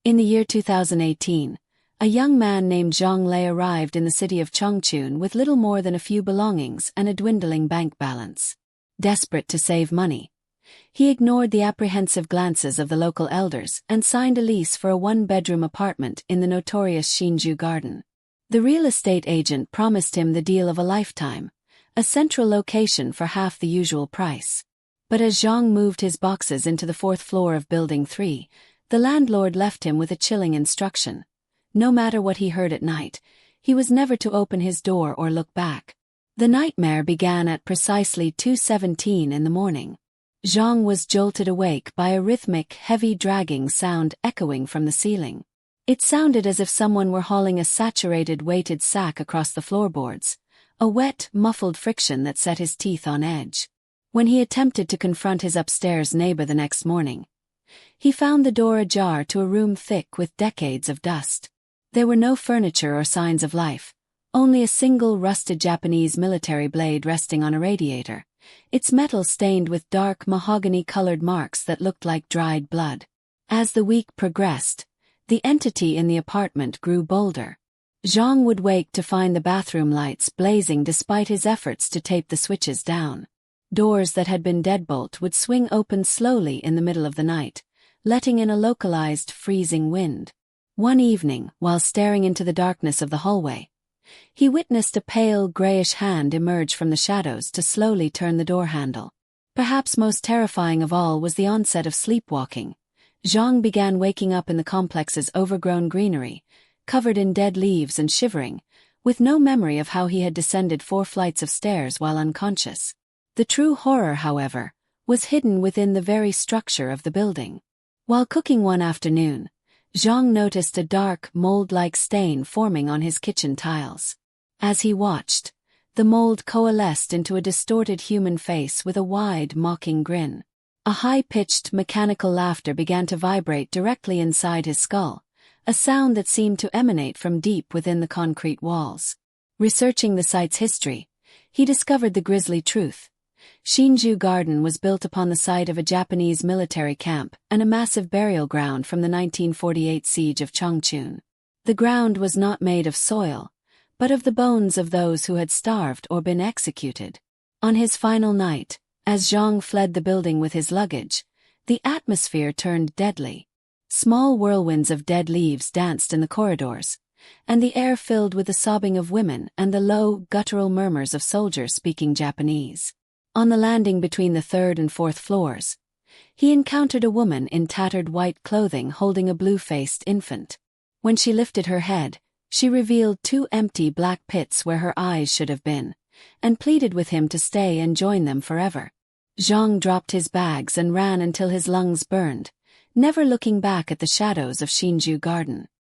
In the year 2018, a young man named Zhang Lei arrived in the city of Changchun with little more than a few belongings and a dwindling bank balance. Desperate to save money, he ignored the apprehensive glances of the local elders and signed a lease for a one-bedroom apartment in the notorious Xinzhu Garden. The real estate agent promised him the deal of a lifetime, a central location for half the usual price. But as Zhang moved his boxes into the fourth floor of Building 3, the landlord left him with a chilling instruction. No matter what he heard at night, he was never to open his door or look back. The nightmare began at precisely 2:17 in the morning. Zhang was jolted awake by a rhythmic, heavy dragging sound echoing from the ceiling. It sounded as if someone were hauling a saturated weighted sack across the floorboards, a wet, muffled friction that set his teeth on edge. When he attempted to confront his upstairs neighbor the next morning, he found the door ajar to a room thick with decades of dust. There were no furniture or signs of life, only a single rusted Japanese military blade resting on a radiator, its metal stained with dark mahogany-colored marks that looked like dried blood. As the week progressed, the entity in the apartment grew bolder. Zhang would wake to find the bathroom lights blazing despite his efforts to tape the switches down. Doors that had been deadbolt would swing open slowly in the middle of the night, letting in a localized freezing wind. One evening, while staring into the darkness of the hallway, he witnessed a pale, grayish hand emerge from the shadows to slowly turn the door handle. Perhaps most terrifying of all was the onset of sleepwalking. Zhang began waking up in the complex's overgrown greenery, covered in dead leaves and shivering, with no memory of how he had descended 4 flights of stairs while unconscious. The true horror, however, was hidden within the very structure of the building. While cooking one afternoon, Zhang noticed a dark, mold-like stain forming on his kitchen tiles. As he watched, the mold coalesced into a distorted human face with a wide, mocking grin. A high-pitched, mechanical laughter began to vibrate directly inside his skull, a sound that seemed to emanate from deep within the concrete walls. Researching the site's history, he discovered the grisly truth. Xinzhu Garden was built upon the site of a Japanese military camp and a massive burial ground from the 1948 siege of Changchun. The ground was not made of soil, but of the bones of those who had starved or been executed. On his final night, as Zhang fled the building with his luggage, the atmosphere turned deadly. Small whirlwinds of dead leaves danced in the corridors, and the air filled with the sobbing of women and the low, guttural murmurs of soldiers speaking Japanese. On the landing between the 3rd and 4th floors, he encountered a woman in tattered white clothing holding a blue-faced infant. When she lifted her head, she revealed 2 empty black pits where her eyes should have been, and pleaded with him to stay and join them forever. Zhang dropped his bags and ran until his lungs burned, never looking back at the shadows of Xinzhu Garden.